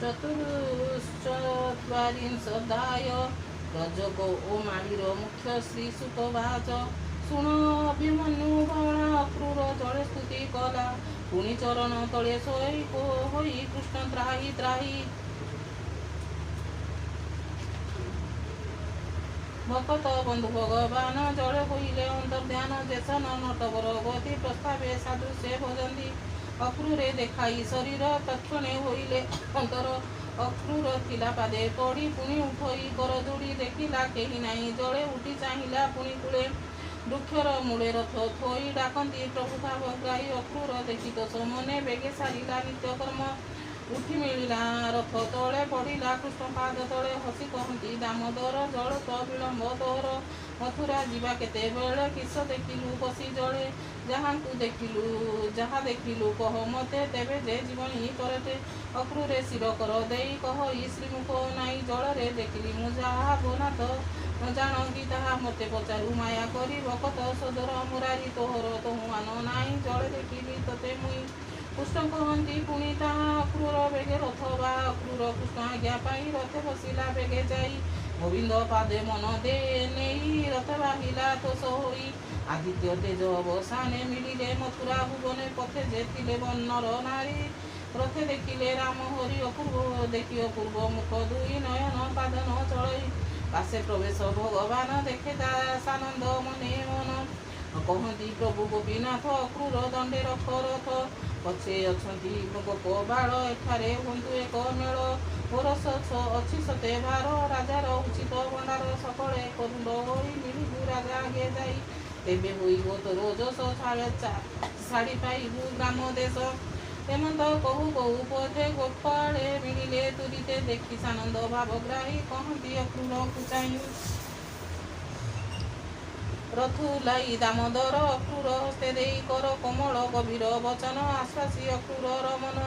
ଚତୁଃଶ୍ଚତ୍ୱାରିଂଶୋऽଧ୍ୟାୟ। ରଜକ ଓ ମାଳିର ମୁଖ୍ୟ ଶ୍ରୀ ସୁକବାଚ। ଶୁଣ ଅଭିମନ୍ୟୁ ଭଣା ଅକ୍ରୂର ଜଳେ ସ୍ତୁତି କଲା, ପୁଣି ଚରଣ ତଳେ ଶୋଇ ହୋଇ କୃଷ୍ଣ ତ୍ରାହି ତ୍ରାହି। ଭକତ ବନ୍ଧୁ ଭଗବାନ ଜଳେ ହୋଇଲେ ଅନ୍ତର୍ଧ୍ୟାନ, ଯେସନ ନଟବର ଗତି ପ୍ରସ୍ତାବେ ସାଦୃଶ୍ୟ ଭଜନ୍ତି। ଅକ୍ରୂରେ ଦେଖାଇ ଶରୀର ତକ୍ଷଣେ ହୋଇଲେ ଅନ୍ତର, ଅକ୍ରୂର ଥିଲା ପାଦେ ପଡ଼ି ପୁଣି ଉଠୋଇ କର ଯୋଡ଼ି, ଦେଖିଲା କେହି ନାହିଁ ଜଳେ ଉଠି ଚାହିଁଲା ପୁଣି କୂଳେ। ବୃକ୍ଷର ମୂଳେ ରଥ ଥୋଇ ଡାକନ୍ତି ପ୍ରଭୁ ଭାବଗ୍ରାହୀ, ଅକ୍ରୂର ଦେଖି ଦୋଷ ମନେ ବେଗେ ସାରିଲା ନିତ୍ୟକର୍ମ। ଉଠି ମିଳିଲା ରଥ ତଳେ ପଡ଼ିଲା କୃଷ୍ଣ ପାଦ ତଳେ, ହସି କହନ୍ତି ଦାମୋଦର ଜଳ ତ ବିଳମ୍ବ ତୋର। ମଥୁରା ଯିବା କେତେବେଳେ କିସ ଦେଖିଲୁ ବସି ଜଳେ, ଯାହା ଦେଖିଲୁ କହ ମତେ, ତେବେ ଯେ ଜୀବନୀ କରତେ। ଅକ୍ରୂରେ ଶିର କର ଦେଇ କହଇ ଶ୍ରୀମୁଖ ନାଇଁ, ଜଳରେ ଦେଖିଲି ମୁଁ ଯାହା ବନାଥ ଜାଣ କି ତାହା ମତେ ପଚାରୁ ମାୟା କରି। ଭକତ ସୋଦର ମୁରାରି ତୋହର ତହୁଆନ ନାଇଁ, ଜଳେ ଦେଖିଲି ତତେ ମୁଇଁ। କୃଷ୍ଣ କହନ୍ତି ପୁଣି ତାହା ଅକ୍ରୂର ବେଗେ ରଥ ବା, ଅକ୍ରୂର କୃଷ୍ଣ ଆଜ୍ଞା ପାଇ ରଥେ ବସିଲା ବେଗେ ଯାଇ। ଗୋବିନ୍ଦ ପାଦେ ମନ ଦେ ନେଇ ରଥ ବାହିଲା ତୋଷ ହୋଇ, ଆଦିତ୍ୟ ତେଜ ଅବସାନେ ମିଳିଲେ ମଥୁରା ଭୁବନେ। ପଥେ ଯେ ଥିଲେ ନର ନାରୀ ରଥେ ଦେଖିଲେ ରାମ ହରି, ଅପୂର୍ବ ଦେଖି ଅପୂର୍ବ ମୁଖ ଦୁଇ ନୟନ ପାଦନ ଚଳଇ। କାଶେ ପ୍ରବେଶ ଭଗବାନ ଦେଖେ ଦାସାନନ୍ଦ ମନେ ମନ, କହନ୍ତି ପ୍ରଭୁ ଗୋପୀନାଥ ଅକ୍ରୂର ଦଣ୍ଡେ ରଖ ରଥ। ପଛେ ଅଛନ୍ତି ଗୋପ ବାଳ ଏଠାରେ ହୁଅନ୍ତୁ ଏକ ମେଳ, ଓରସ ଅଛି ସତେ ଭାର ରାଜାର ଉଚିତ ଭଣ୍ଡାର। ସକଳେ କରୁଣ୍ଡ ହୋଇ ମିଳିବୁ ରାଜା ଆଗେ ଯାଇ, ତେବେ ହୋଇବ ତୋର ଯଶ ଶାଢ଼ୀ ପାଇବୁ ଗ୍ରାମ ଦେଶ। ହେମନ୍ତ କହୁ କହୁ ପଥେ ଗୋପାଳେ ମିଳିଲେ ତୁରିତେ, ଦେଖି ସାନନ୍ଦ ଭାବଗ୍ରାହୀ କହନ୍ତି ଅକ୍ରୂରକୁ ଚାହିଁ। ରଥୁଲାଇ ଦାମୋଦର ଅକ୍ରୂର ହସ୍ତେ ଦେଇ କର କୋମଳ ଗଭୀର ବଚନ, ଆଶ୍ୱାସୀ ଅକ୍ରୂରର ମନ।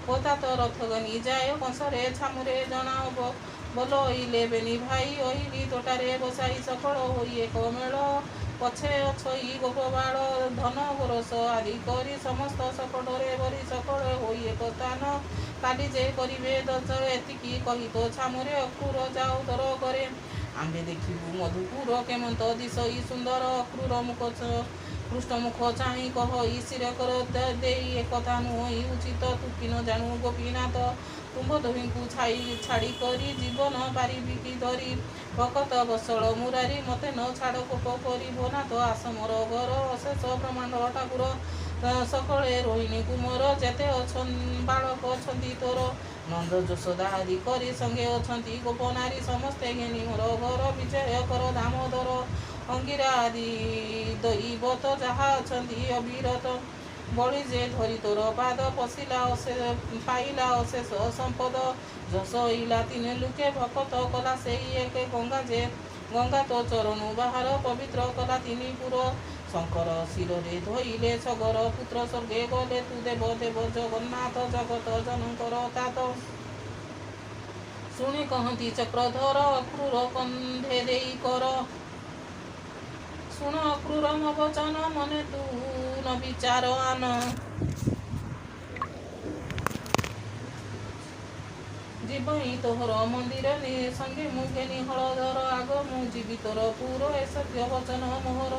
ପୋତାତ ରଥ ଗନି ଯାଏ କଂସରେ ଛାମୁରେ ଜଣାବ, ବୋଲଇଲେ ବେନି ଭାଇ ଅଇଲି ତୋଟାରେ ବସାଇ। ସକଳ ହୋଇ ଏକ ମେଳ ପଛେ ଅଛଇ ଗୋପବାଳ, ଧନ ଗୋରସ ଆଦି କରି ସମସ୍ତ ସକଟରେ ବରି। ସକଳେ ହୋଇ ଏକ ସ୍ଥାନ କାଲି ଯେ କରିବେ ଦଶ, ଏତିକି କହି ତ ଛାମୁରେ ଅକ୍ରୂର ଯାଉ ତର କରେ। ଆମ୍ଭେ ଦେଖିବୁ ମଧୁପୁର କେମନ୍ତ ଦିଶଇ ସୁନ୍ଦର, ଅକ୍ରୂର ମୁଖ କୃଷ୍ଣ ମୁଖ ଚାହିଁ କହଇ ଶିର କର ଦେଇ, ଏକଥା ନୁହଁଇ ଉଚିତ ତୁ କି ନ ଜାଣୁ ଗୋପୀନାଥ। ତୁମ୍ଭ ଦୁହିଁଙ୍କୁ ଛାଡ଼ି କରି ଜୀବନ ପାରିବି କି ଧରି। ଭକତ ବତ୍ସଳ ମୁରାରି ମତେ ନ ଛାଡ଼ କୋପ କରି, ଭୋନାଥ ଆସ ମୋର ଘର ଅଶେଷ ବ୍ରହ୍ମାଣ୍ଡ ଠାକୁର। ସକଳେ ରୋହିଣୀ କୁମର ଯେତେ ବାଳକ ଅଛନ୍ତି ତୋର, ନନ୍ଦ ଯଶୋଦା ଆଦି କରି ସଙ୍ଗେ ଅଛନ୍ତି ଗୋପନାରୀ। ସମସ୍ତେ ଘେନି ମୋର ଘର ବିଜୟ କର ଦାମୋଦର, ଅଙ୍ଗିରା ଆଦି ଦୈବତ ଯାହା ଅଛନ୍ତି ଅବିରତ। ବଳି ଯେ ଧରି ତୋର ପାଦ ପାଇଲା ଅଶେଷ ସମ୍ପଦ, ଯଶ ଇଲା ତିନି ଲୁକେ ଭକତ କଲା ସେଇ ଏକେ। ଗଙ୍ଗା ତୋ ଚରଣୁ ବାହାର ପବିତ୍ର କଲା ତିନି ପୁର, ଶଙ୍କର ଶିରରେ ଧୋଇଲେ ସଗର ପୁତ୍ର ସ୍ୱର୍ଗେ ଗଲେ। ତୁ ଦେବ ଦେବ ଜଗନ୍ନାଥ ଜଗତ ଜନଙ୍କର ତାତ, ଶୁଣି କହନ୍ତି ଚକ୍ରଧର ଅକ୍ରୂର କନ୍ଧେ ଦେଇ କର। ଶୁଣ ଅକ୍ରୂର ମୋ ବଚନ ମନେ ତୁ ନ ବିଚାର ଆନ, ଯିବଇଁ ତୋହର ମନ୍ଦିର ସଙ୍ଗେ ମୁଁ ଘେନି ହଳଧର। ଆଗ ମୁଁ ଯିବି ତୋର ପୁର ଏ ସତ୍ୟ ବଚନ ମୋହର।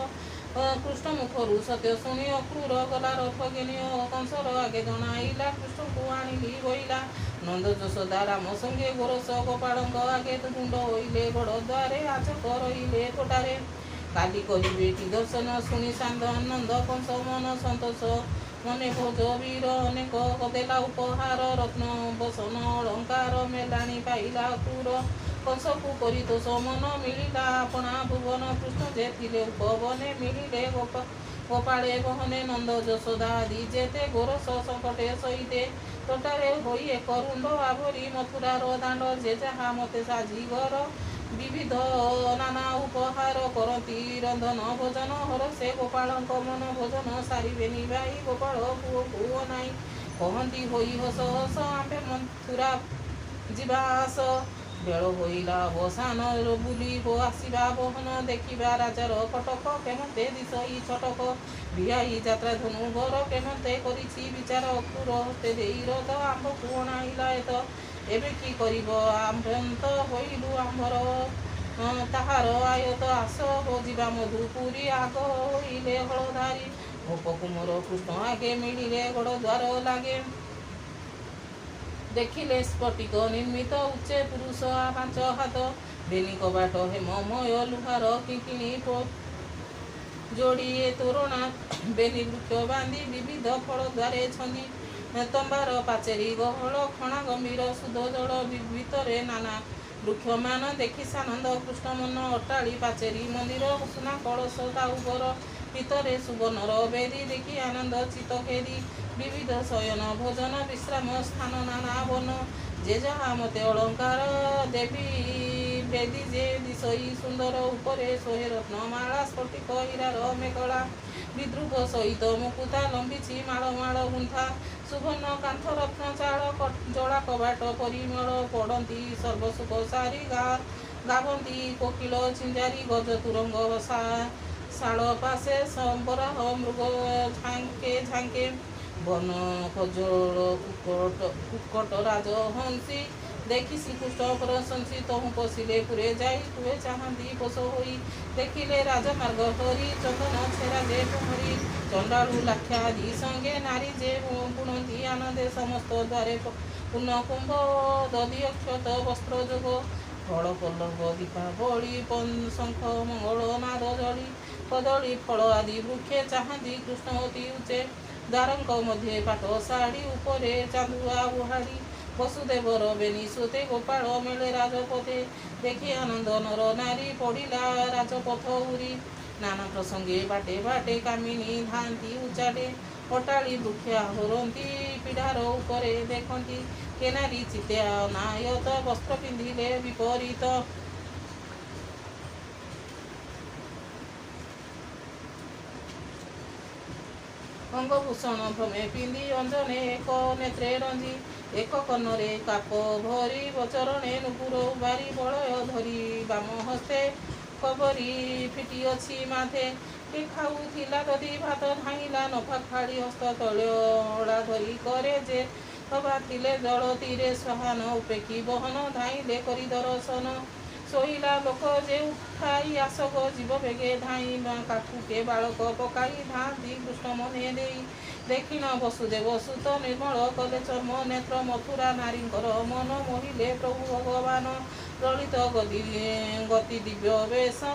କୃଷ୍ଣ ମୁଖରୁ ସତ୍ୟ ଶୁଣି ଅକ୍ରୂର ଗଲା ରଥ ଘେନି, କଂସର ଆଗେ ଜଣାଇଲା କୃଷ୍ଣଙ୍କୁ ଆଣିଲି ବଇଲା। ନନ୍ଦ ଯଶୋଦା ରାମ ସଙ୍ଗେ ଗୋରସ ଗୋପାଳଙ୍କ ଆଗେ ତୁଣ୍ଡ ହୋଇଲେ ବଡ଼ ଦ୍ୱାରେ, ଆଚକ ରହିଲେ ତୋଟାରେ। କାଲି କରିବେ କି ଦର୍ଶନ ଶୁଣି ସାନନ୍ଦ କଂସ ମନ ସନ୍ତୋଷ ମନେ ଭୋଜ ବୀର ଅନେକ ଦେଲା ଉପହାର, ରତ୍ନ ବସନ ଅଳଙ୍କାର ମେଲାଣି ପାଇଲା ଅକ୍ରୂର। କଂସକୁ ପରିତୋଷ ମନ ମିଳିଲା ଆପଣା ଭୁବନ, କୃଷ୍ଣ ଯେ ଥିଲେ ଉପବନେ ମିଳିଲେ ଗୋପାଳେ ବହନେ। ନନ୍ଦ ଯଶୋଦା ଆଦି ଯେତେ ଗୋରସ ସଙ୍କଟେ ସହିତେ, ତୋଟାରେ ହୋଇ ଏକ ରୁଣ୍ଡ ଆଭରି ମଥୁରାର ଦାଣ୍ଡ। ଯେ ଯାହା ମତେ ସାଜି ଘର ବିବିଧ ନାନା ଉପହାର, କରନ୍ତି ରନ୍ଧନ ଭୋଜନ ହରଷେ ଗୋପାଳଙ୍କ ମନ। ଭୋଜନ ସାରିବେନି ଭାଇ ଗୋପାଳ ପୁଅକୁ ଅନାଇ, କହନ୍ତି ହୋଇ ହସ ହସ ଆମ୍ଭେ ମଥୁରା ଯିବା ଆସ। ବେଳ ହୋଇଲା ଅବସାନ ବୁଲିବ ଆସିବା ବହନ, ଦେଖିବା ରାଜାର କଟକ କେମତେ ଦିଶଇ ଛଟକ। ଭିଆଇ ଯାତ୍ରା ଧନୁ ଘର କେମତେ କରିଛି ବିଚାର, ଅକ୍ରୂର ହସ୍ତେ ଦେଇ ରଥ ଆମ୍ଭକୁ ଅଣାଇଲା ଏତ। ଏବେ କି କରିବ ଆମ୍ଭ୍ରାନ୍ତ ହୋଇଲୁ ଆମ୍ଭର ତାହାର ଆୟତ ଆସ ହୋ ଯିବା ମଧୁପୁରୀ ଆଗ ହୋଇଲେ ହଳଧାରୀ ଗୋପକୁମର କୃଷ୍ଣ ଆଗେ ମିଳିଲେ ଗଡ଼ ଦ୍ୱାର ଲାଗେ ଦେଖିଲେ ସ୍ଫଟିକ ନିର୍ମିତ ଉଚ୍ଚେ ପୁରୁଷ 5 ହାତ ବେନି କବାଟ ହେମମୟ ଲୁହାର କିଙ୍କିଣୀ ଯୋଡ଼ିଏ ତୋରଣା ବେନି ବୃକ୍ଷ ବାନ୍ଧି ବିବିଧ ଫଳ ଦ୍ୱାରେ ଛନ୍ଦି ତମ୍ବାର ପାଚେରୀ ଗହଳ ଖଣା ଗମ୍ଭୀର ସୁଧ ଜଳ ଭିତରେ ନାନା ବୃକ୍ଷମାନ ଦେଖି ସାନନ୍ଦ କୃଷ୍ଣ ମନ ଅଟ୍ଟାଳି ପାଚେରୀ ମନ୍ଦିର ସୁନା କଳସ ତା ଉପର ଭିତରେ ସୁବର୍ଣ୍ଣର ବେଦୀ ଦେଖି ଆନନ୍ଦ ଚିତ ଖେଦି ବିବିଧ ଶୟନ ଭୋଜନ ବିଶ୍ରାମ ସ୍ଥାନ ନାନା ବନ ଯେ ଯାହା ମତେ ଅଳଙ୍କାର ଦେବୀ ବେଦୀ ଯେ ଦିଶଇ ସୁନ୍ଦର ଉପରେ ଶୋହେ ରତ୍ନମାଳା ସ୍ଫଟିକ ହୀରାର ମେଖଳା ବିଦ୍ରୁପ ସହିତ ମୁକୁତା ଲମ୍ବିଛି ମାଳ ମାଳ ଗୁନ୍ଥା ସୁବର୍ଣ୍ଣ କାନ୍ଥ ରତ୍ନ ଚାଳ ଜଳା କବାଟ ପରିମଳ ପଡ଼ନ୍ତି ସର୍ବସୁଖ ସାରି ଗାଭନ୍ତି କୋକିଳ ଝିଞ୍ଜାରି ଗଜ ତୁରଙ୍ଗ ଶାଳ ପାଶେ ସମ୍ବରାହ ମୃଗ ଝାଙ୍କେ ଝାଙ୍କେ ବନ ଖଜଳ କୁକଟ ରାଜ ହଂସୀ ଦେଖି ଶ୍ରୀକୃଷ୍ଣ ପ୍ରଶଂସି ତହୁଁ ପଶିଲେ ପୁରେ ଯାଇ କୁଏ ଚାହାନ୍ତି ପୋଷ ହୋଇ ଦେଖିଲେ ରାଜମାର୍ଗ ହରି ଚନ୍ଦନ ଛେରା ଯେ ପହଁରି ଚଣ୍ଡାଳୁ ଲାକ୍ଷାଦି ସଙ୍ଗେ ନାରୀ ଯେ ବୁଣନ୍ତି ଆନନ୍ଦେ ସମସ୍ତ ଦ୍ୱାରେ ପୂର୍ଣ୍ଣ କୁମ୍ଭ ଦଧି ଅକ୍ଷତ ବସ୍ତ୍ର ଯୋଗ ଫଳ ପଲ୍ଲବ ଦୀପାବଳି ଶଙ୍ଖ ମଙ୍ଗଳ ନାଦ ଜଳି କଦଳୀ ଫଳ ଆଦି ବୃକ୍ଷେ ଚାହାନ୍ତି କୃଷ୍ଣ ଅତି ଉଚ୍ଚେ ଦ୍ୱାରଙ୍କ ମଧ୍ୟରେ ପାଟ ଶାଢ଼ୀ ଉପରେ ଚାନ୍ଦୁଆ ବୁହାଡ଼ି ବସୁଦେବର ବେନି ସୁତେ ଗୋପାଳ ମେଳେ ରାଜପଥେ ଦେଖି ଆନନ୍ଦ ନର ନାରୀ ପଡ଼ିଲା ରାଜପଥ ଉରି ନାନା ପ୍ରସଙ୍ଗେ ବାଟେ ବାଟେ କାମିନୀ ଧାନ୍ତି ଉଚାଟେ ଅଟାଳି ବୃକ୍ଷା ହରନ୍ତି ପିଢ଼ାର ଉପରେ ଦେଖନ୍ତି କେନାରୀ ଚିତ୍ୟା ଅନାୟତ ବସ୍ତ୍ର ପିନ୍ଧିଲେ ବିପରୀତ ଅଙ୍ଗଭୂଷଣ ଭ୍ରମେ ପିନ୍ଧି ଅଞ୍ଜନେ ଏକ ନେତ୍ରେ ରଞ୍ଜି ଏକ କର୍ଣ୍ଣରେ କାପ ଭରି ବଚରଣେ ନୁପୁର ବାରି ବଳୟ ଧରି ବାମ ହସ୍ତେ କବରୀ ଫିଟି ଅଛି ମାଥେ କି ଖାଉଥିଲା ଦଧି ଭାତ ଧାଇଁଲା ନଫା ଖାଳି ହସ୍ତ ତଳା ଧରି କରେ ଯେ ହବା ଥିଲେ ଜଳ ତୀରେ ସ୍ୱାହାନ ଉପେକ୍ଷୀ ବହନ ଧାଇଁଲେ କରି ଦର୍ଶନ ଶୋଇଲା ଲୋକ ଯେ ଉଠାଇ ଆସକ ଯିବ ବେଗେ ଧାଇଁ କାଠୁକେ ବାଳକ ପକାଇ ଧାନ୍ତି କୃଷ୍ଣ ମନେ ଦେଇ ଦେଖିନ ବସୁଦେବ ସୁତ ନିର୍ମଳ କଲେ ଚର୍ମ ନେତ୍ର ମଥୁରା ନାରୀଙ୍କର ମନ ମୋହିଲେ ପ୍ରଭୁ ଭଗବାନ ଲଳିତ ଗତି ଦିବ୍ୟ ବେଶ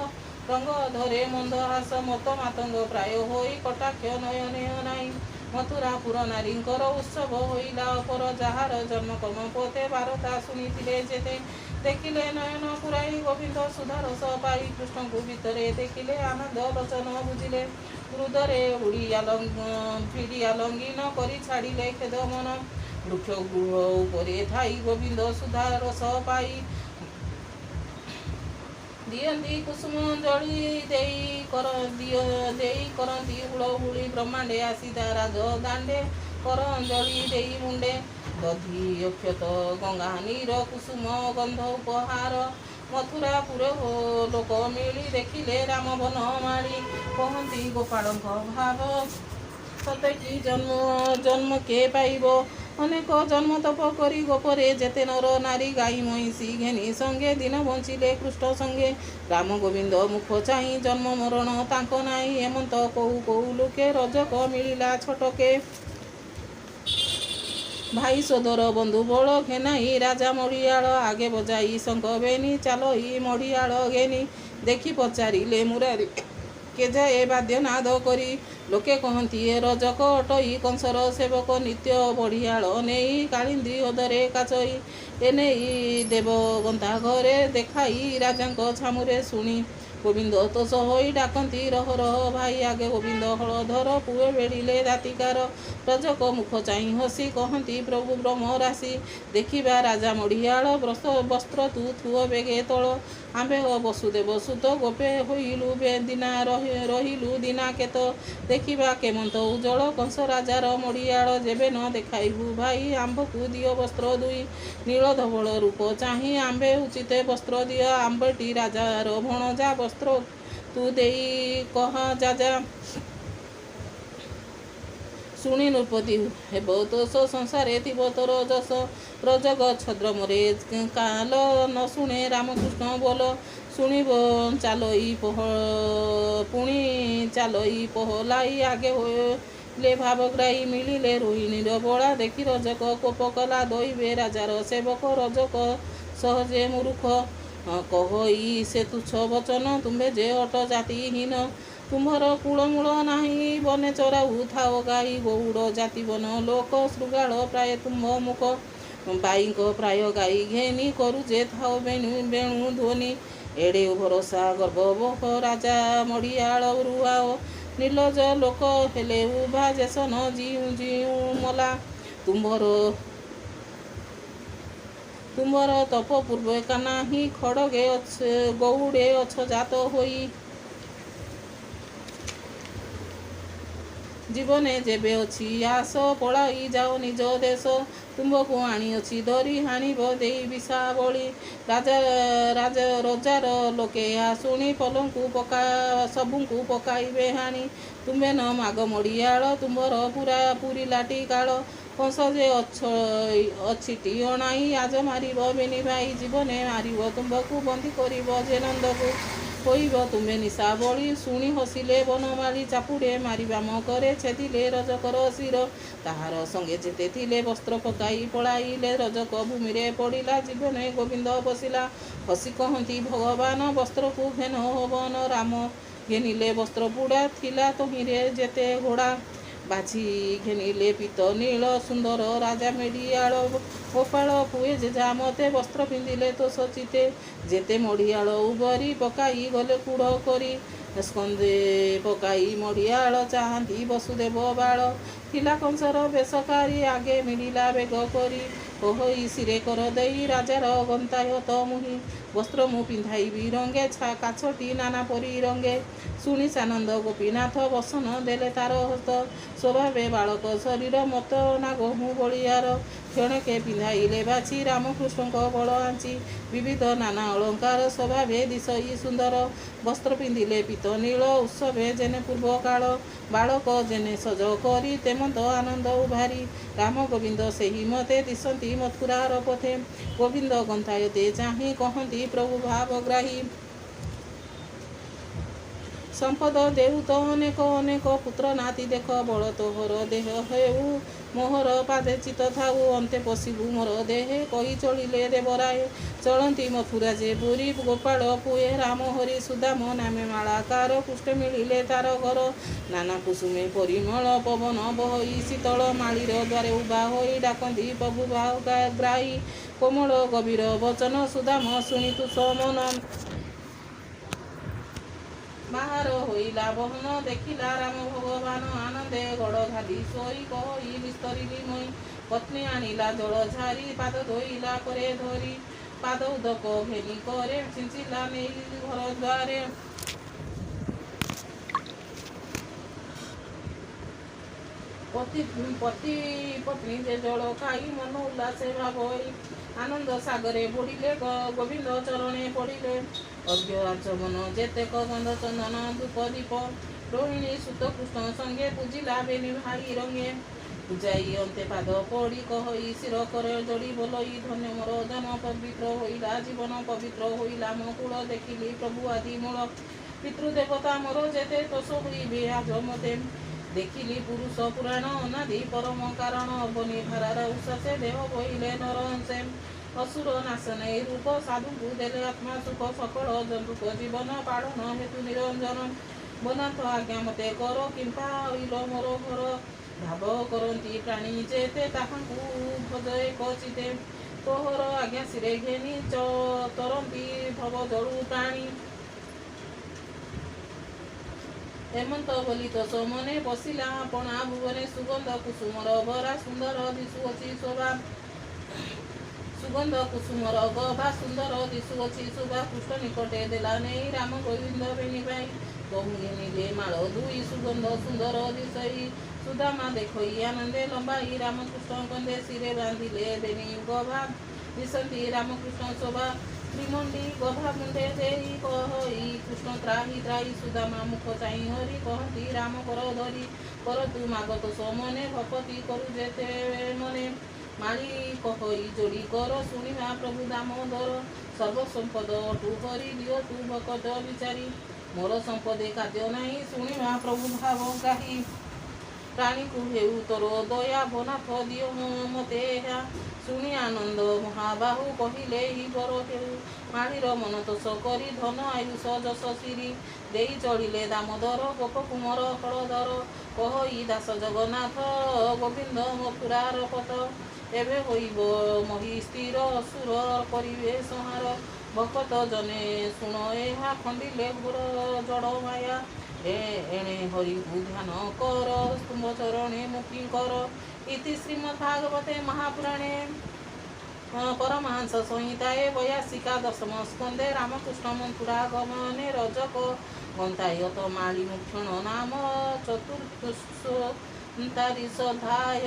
ରଙ୍ଗ ଧରେ ମନ୍ଦ ହାସ ମତ ମାତଙ୍ଗ ପ୍ରାୟ ହୋଇ କଟାକ୍ଷ ନୟନେ ନାହିଁ ମଥୁରାପୁର ନାରୀଙ୍କର ଉତ୍ସବ ହୋଇଲା ଅପର ଯାହାର ଜନ୍ମ କର୍ମ ପଥେ ବାରତା ଶୁଣିଥିଲେ ଯେତେ ଦେଖିଲେ ନୟନ ପୁରାଇ ଗୋବିନ୍ଦ ସୁଧାରସ ପାଇ କୃଷ୍ଣଙ୍କୁ ଭିତରେ ଦେଖିଲେ ଆନନ୍ଦ ଲୋଚନ ବୁଝିଲେ ହୃଦରେ ଭିଡ଼ି ଆଲଙ୍ଗିନ କରି ଛାଡ଼ିଲେ ଖେଦ ମନ ବୃକ୍ଷ ଗୃହ ଉପରେ ଥାଇ ଗୋବିନ୍ଦ ସୁଧାରସ ପାଇ ଦିଅନ୍ତି କୁସୁମଞ୍ଜଳି ଦେଇ କରନ୍ତି ହୁଳହୁଳି ବ୍ରହ୍ମାଣ୍ଡେ ଆସିତା ରାଜ ଦାଣ୍ଡେ କର ଅଞ୍ଜଳି ଦେଇ ମୁଣ୍ଡେ ଦଧି ଅକ୍ଷତ ଗଙ୍ଗା ନୀର କୁସୁମ ଗନ୍ଧ ଉପହାର ମଥୁରାପୁର ଲୋକ ମିଳି ଦେଖିଲେ ରାମ ବନ ମାଳି କହନ୍ତି ଗୋପାଳଙ୍କ ଭାବ ସତେ କି ଜନ୍ମ କେ ପାଇବ ଅନେକ ଜନ୍ମ ତପ କରି ଗୋପରେ ଯେତେ ନର ନାରୀ ଗାଈ ମଇଁଷି ଘେନି ସଙ୍ଗେ ଦିନ ବଞ୍ଚିଲେ କୃଷ୍ଣ ସଙ୍ଗେ ରାମ ଗୋବିନ୍ଦ ମୁଖ ଚାହିଁ ଜନ୍ମ ମରଣ ତାଙ୍କ ନାହିଁ ଏମନ୍ତ କୋଉ କୋଉ ଲୋକେ ରଜକ ମିଳିଲା ଛଟକେ ଭାଇ ସୋଦର ବନ୍ଧୁ ବଳ ଘେନାଇ ରାଜା ମଡ଼ିଆଳ ଆଗେ ବଜାଇ ଶଙ୍ଖ ବେନି ଚାଲଇ ମଡ଼ିଆଳ ଘେନି ଦେଖି ପଚାରିଲେ ମୁରାରି କେଯାଏ ବାଦ୍ୟ ନାଦ କରି ଲୋକେ କହନ୍ତି ଏ ରଜକ ଅଟଇ କଂସର ସେବକ ନିତ୍ୟ ବଢ଼ିଆଳ ନେଇ କାଳିନ୍ଦୀ ଓଦରେ କାଚଇ ଏନେଇ ଦେବ ଗନ୍ତା ଘରେ ଦେଖାଇ ରାଜାଙ୍କ ଛାମୁରେ ଶୁଣି ଗୋବିନ୍ଦ ତୋଷ ହୋଇ ଡାକନ୍ତି ରହ ରହ ଭାଇ ଆଗେ ଗୋବିନ୍ଦ ହଳଧର ପୁଏ ବେଡ଼ିଲେ ରାତିକାର ରଜକ ମୁଖ ଚାହିଁ ହସି କହନ୍ତି ପ୍ରଭୁ ବ୍ରହ୍ମ ରାଶି ଦେଖିବା ରାଜା ମଡ଼ିଆଳ ବସ୍ତ୍ର ତୁ ଥୁଅ ବେଗେ ତଳ ଆମ୍ଭେ ବସୁଦେବ ସୁତ ଗୋପେ ହୋଇଲୁ ଦିନା ରହିଲୁ ଦିନା କେତ ଦେଖିବା କେମନ୍ତ ଉଜ୍ଜଳ କଂସ ରାଜାର ମଡ଼ିଆଳ ଯେବେ ନ ଦେଖାଇବୁ ଭାଇ ଆମ୍ଭକୁ ଦିଅ ବସ୍ତ୍ର ଦୁଇ ନୀଳ ଧବଳ ରୂପ ଚାହିଁ ଆମ୍ଭେ ଉଚିତ ବସ୍ତ୍ର ଦିଅ ଆମ୍ଭଟି ରାଜାର ଭଣଜା ବସ୍ତ୍ର ତୁ ଦେଇ କହ ଯାଜା ଶୁଣି ନୃପତି ହେବ ତୋଷ ସଂସାରେ ଥିବ ତୋର ଯଶ ପ୍ରଜଗ ଛଦ୍ରମରେ କାଲ ନ ଶୁଣେ ରାମକୃଷ୍ଣ ବୋଲ ଶୁଣିବ ଚାଲଇ ପୁଣି ଚାଲଇ ପହଲାଇ ଆଗେ ଲେ ଭାବଗ୍ରାହୀ ମିଳିଲେ ରୋହିଣୀର ବଳା ଦେଖି ରଜକ କୋପ କଲା ଦଇବେ ରାଜାର ସେବକ ରଜକ ସହଜେ ମୂରୁଖ କହଇ ସେ ତୁଚ୍ଛ ବଚନ ତୁମ୍ଭେ ଯେ ଅଟ ଜାତିହୀନ ତୁମ୍ଭର କୂଳମୂଳ ନାହିଁ ବନେ ଚରାଉ ଥାଅ ଗାଈ ଗଉଡ଼ ଜାତି ବନ ଲୋକ ଶୃଗାଳ ପ୍ରାୟ ତୁମ୍ଭ ମୁଖ ବାଇଙ୍କ ପ୍ରାୟ ଗାଈ ଘେନି କରୁଛେ ଥାଅ ବେଣୁ ଧ୍ୱନି ଏଡ଼େ ଭରସା ଗର୍ବ ରାଜା ମଡ଼ିଆଳ ରୁଆଅ ନିର୍ଲଜ ଲୋକ ହେଲେ ଉଭା ଜେସନ ଜିଉ ଜିଉ ମଲା ତୁମ୍ଭର ତପ ପୂର୍ବ ନାହିଁ ଖଡ଼ଗେ ଗଉଡ଼େ ଅଛ ଜାତ ହୋଇ ଜୀବନେ ଯେବେ ଅଛି ଆସ ପଳାଇ ଯାଅ ନିଜ ଦେଶ ତୁମ୍ଭକୁ ଆଣିଅଛି ଧରି ହାଣିବ ଦେଇ ବିଷାବଳି ରଜାର ଲୋକେ ଏହା ଶୁଣି ପଲଙ୍କୁ ସବୁଙ୍କୁ ପକାଇବେ ହାଣି ତୁମ୍ଭେ ନ ମାଗ ମଡ଼ିଆଳ ତୁମ୍ଭର ପୁରିଲାଟି କାଳ କଂସ ଯେ ଅଛିଟି ଅଣାଇ ଆଜ ମାରିବ ବେନି ଭାଇ ଜୀବନେ ମାରିବ ତୁମ୍ଭକୁ ବନ୍ଦୀ କରିବ ଯେ ନନ୍ଦକୁ କହିବ ତୁମେ ନିଶା ବଳି ଶୁଣି ହସିଲେ ବନମାଳି ଚାପୁଡ଼େ ମାରିବା ମକରେ ଛେଦିଲେ ରଜକର ଶିର ତାହାର ସଙ୍ଗେ ଯେତେ ଥିଲେ ବସ୍ତ୍ର ପକାଇ ପଳାଇଲେ ରଜକ ଭୂମିରେ ପଡ଼ିଲା ଜୀବନେ ଗୋବିନ୍ଦ ବସିଲା ହସି କହନ୍ତି ଭଗବାନ ବସ୍ତ୍ରକୁ ଘେନ ହବନ ରାମ ଘେନିଲେ ବସ୍ତ୍ର ପୁଡ଼ା ଥିଲା ତହିଁରେ ଯେତେ ଘୋଡ଼ା ବାଛି ଘେନିଲେ ପିତ ନୀଳ ସୁନ୍ଦର ରାଜା ମେଡ଼ିଆଳ ଗୋପାଳ ପୁଏ ଯେଝା ମତେ ବସ୍ତ୍ର ପିନ୍ଧିଲେ ତ ସଚିତେ ଯେତେ ମଡ଼ିଆଳ ଉବରି ପକାଇ ଗଲେ କୁଢ଼ କରି ସ୍କନ୍ଧେ ପକାଇ ମଡ଼ିଆଳ ଚାହାନ୍ତି ବସୁଦେବ ବାଳ ଥିଲା କଂସର ବେଶକାରୀ ଆଗେ ମିଳିଲା ବେଗ କରି କହଇ ଶିରେ କର ଦେଇ ରାଜାର ଗନ୍ତାୟତ ମୁହିଁ ବସ୍ତ୍ର ମୁଁ ପିନ୍ଧାଇବି ରଙ୍ଗେ କାଛଟି ନାନା ପରି ରଙ୍ଗେ ଶୁଣି ସାନନ୍ଦ ଗୋପୀନାଥ ବସନ ଦେଲେ ତାର ହସ୍ତ ସ୍ୱଭାବେ ବାଳକ ଶରୀର ମତ ନାଗ ମୁଁ ବଳିଆର କ୍ଷଣକେ ପିନ୍ଧାଇଲେ ବାଛି ରାମକୃଷ୍ଣଙ୍କ ବଳ ଆଞ୍ଚି ବିବିଧ ନାନା ଅଳଙ୍କାର ସ୍ୱଭାବେ ଦିଶଇ ସୁନ୍ଦର ବସ୍ତ୍ର ପିନ୍ଧିଲେ ପିତ ନୀଳ ଉତ୍ସବେ ଯେନେ ପୂର୍ବ କାଳ ବାଳକ ଯେନେ ସଜ କରି ତେମନ୍ତ ଆନନ୍ଦ ଉଭାରି ରାମ ଗୋବିନ୍ଦ ସେହି ମତେ ଦିଶନ୍ତି ମଥୁରାର ପଥେ ଗୋବିନ୍ଦ ଗନ୍ତାୟତେ ଚାହିଁ କହନ୍ତି ପ୍ରଭୁ ଭାବଗ୍ରାହୀ ସମ୍ପଦ ଦେଉ ତ ଅନେକ ଅନେକ ପୁତ୍ର ନାତି ଦେଖ ବଳ ତୋହର ଦେହ ହେଉ ମୋହର ପାଦେ ଚିତ ଥାଉ ଅନ୍ତେ ପଶିବୁ ମୋର ଦେହେ କହି ଚଳିଲେ ଦେବରାଏ ଚଳନ୍ତି ମଥୁରା ଯେ ପୁରୀ ଗୋପାଳ ପୁଏ ରାମ ହରି ସୁଦାମ ନାମେ ମାଳାକାର କୃଷ୍ଣ ମିଳିଲେ ତାର ଘର ନାନା କୁସୁମେ ପରିମଳ ପବନ ବହଇ ଶୀତଳ ମାଳିର ଦ୍ୱାରେ ଉଭା ହୋଇ ଡାକନ୍ତି ପ୍ରଭୁ ଭାବଗ୍ରାହୀ କୋମଳ ଗଭୀର ବଚନ ସୁଦାମ ଶୁଣି ତୁଷ ମନ ବାହାର ହୋଇଲା ବହନ ଦେଖିଲା ରାମ ଭଗବାନ ଆନନ୍ଦେ ଗଡ଼ ଘାଲି ଶୋଇ କହି ବିସ୍ତରିଲି ମଇ ପତ୍ନୀ ଆଣିଲା ଜଳ ଝାରି ପାଦ ଧୋଇଲା ପରେ ଧରି ପାଦ ଉଦକ ଘେନି କରେ ଛିଞ୍ଚିଲା ନେଇ ଘର ଦ୍ୱାରେ ପତି ପତ୍ନୀ ଯେ ଜଳ ଖାଇ ମନ ଉଲ୍ଲାସେ ଭାବଇ ଆନନ୍ଦ ସାଗରେ ବୁଡ଼ିଲେ ଗୋବିନ୍ଦ ଚରଣେ ପଡ଼ିଲେ ଅଜ୍ଞ ଆଚମନ ଯେତେକ ଗନ୍ଧ ଚନ୍ଦନ ଧୂପ ଦୀପ ରୋହିଣୀ ସୁତ କୃଷ୍ଣ ସଙ୍ଗେ ପୂଜିଲା ବେନି ଭାଇ ରଙ୍ଗେ ପୂଜାଇ ଅନ୍ତେ ପାଦ ପଡ଼ି କହଇ ଶିର କରେ ଯୋଡ଼ି ବୋଲଇ ଧନ୍ୟ ମୋର ଜନ ପବିତ୍ର ହୋଇଲା ଜୀବନ ପବିତ୍ର ହୋଇଲା ମୋ କୂଳ ଦେଖିଲି ପ୍ରଭୁ ଆଦି ମୂଳ ପିତୃଦେବତା ମୋର ଯେତେ ତୋଷ ହୋଇବେ ଆଜ ମତେ ଦେଖିଲି ପୁରୁଷ ପୁରାଣ ଅନାଦି ପରମ କାରଣ ଅବନି ଧାରାର ଉଷାସେ ଦେହ ବହିଲେ ନରହଂସେ ଅସୁର ନାଶ ନେଇ ରୂପ ସାଧୁଙ୍କୁ ଦେଲେ ଆତ୍ମା ସୁଖ ସକଳ ଜନ୍ତୁକ ଜୀବନ ପାଳନ ହେତୁ ନିରଞ୍ଜନ ବନାଥ ଆଜ୍ଞା ମତେ କର କିମ୍ପା ଅଇଲ ମୋର ଘର ଭାବ କରନ୍ତି ପ୍ରାଣୀ ଯେତେ ତାହାଙ୍କୁ ଭଜ ଏକ ଚିତେ ତୋହର ଆଜ୍ଞା ଶିରେ ଘେନି ତରନ୍ତି ଭବ ଜଳୁ ପ୍ରାଣୀ ହେମନ୍ତ ବୋଲି ତୋଷ ମନେ ବସିଲା ଆପଣା ଭୁବନେ ସୁଗନ୍ଧ କୁସୁମର ଭରା ସୁନ୍ଦର ଦିଶୁଅଛି ଶୋଭା ସୁଗନ୍ଧ କୁସୁମର ଗଭା ସୁନ୍ଦର ଦିଶୁଅଛି ଶୋଭା କୃଷ୍ଣ ନିକଟେ ଦେଲା ନେଇ ରାମ ଗୋବିନ୍ଦ ବେନି ପାଇଁ ବହୁ ଘେନିଲେ ମାଳ ଦୁଇ ସୁଗନ୍ଧ ସୁନ୍ଦର ଦିଶଇ ସୁଦାମା ଦେଖଇ ଆନନ୍ଦେ ଲମ୍ବାଇ ରାମକୃଷ୍ଣ କନ୍ଦେ ଶିରେ ବାନ୍ଧିଲେ ବେନି ଗଭା ଦିଶନ୍ତି ରାମକୃଷ୍ଣ ଶୋଭା ଶ୍ରୀମଣ୍ଡି ଗଭା ମୁଣ୍ଡେ ଦେଇ କହଇ କୃଷ୍ଣ ତ୍ରାହି ତ୍ରାହି ସୁଦାମା ମୁଖ ଚାହିଁ ହରି କହନ୍ତି ରାମ କର ଧରି କର ତୁ ମାଗତ ସମନେ ଭପତି କରୁ ଯେତେ ମନେ ମାଳି କହଇ ଯୋଡ଼ି କର ଶୁଣିବା ପ୍ରଭୁ ଦାମୋଦର ସର୍ବ ସମ୍ପଦ ଟୁ ହରି ଦିଅ ତୁ ଭକତ ବିଚାରି ମୋର ସମ୍ପଦେ କାର୍ଯ୍ୟ ନାହିଁ ଶୁଣିବା ପ୍ରଭୁ ଭାବ କାହି ପ୍ରାଣୀକୁ ହେଉ ତୋର ଦୟା ବନାଥ ଦିଅ ମତେ ଏହା ଶୁଣି ଆନନ୍ଦ ମହାବାହୁ କହିଲେ ହି ବର ହେଉ ମାଳିର ମନ ତୋଷ କରି ଧନ ଆୟୁଷ ଯଶ ସିରି ଦେଇ ଚଳିଲେ ଦାମୋଦର ଗୋପ କୁମର ହଳଧର କହଇ ଦାସ ଜଗନ୍ନାଥ ଗୋବିନ୍ଦ ମଥୁରାର ପଥ ଏବେ ହୋଇବ ମହି ସ୍ଥିର ଅସୁର କରିବେ ସଂହାର ଭକତ ଜନେ ଶୁଣ ଏହା ଖଣ୍ଡିଲେ ଘୋର ଜଡ଼ ମାୟା ଏଣେ ହରିକୁ ଧ୍ୟାନ କର ତୁମ୍ଭ ଚରଣେ ମୁକ୍ତି କର ଇତି ଶ୍ରୀମଦ୍ ଭାଗବତେ ମହାପୁରାଣେ ପରମହଂସ ସଂହିତାଏ ବୟାସିକା ଦଶମ ସ୍କନ୍ଧେ ରାମକୃଷ୍ଣ ମଥୁରା ଗମନେ ରଜକ ଗନ୍ତାୟତ ମାଳି ମୁକ୍ଷଣ ନାମ ଚତୁର୍ଥୁଷ୍ଟାରିଶୋଧ୍ୟାୟ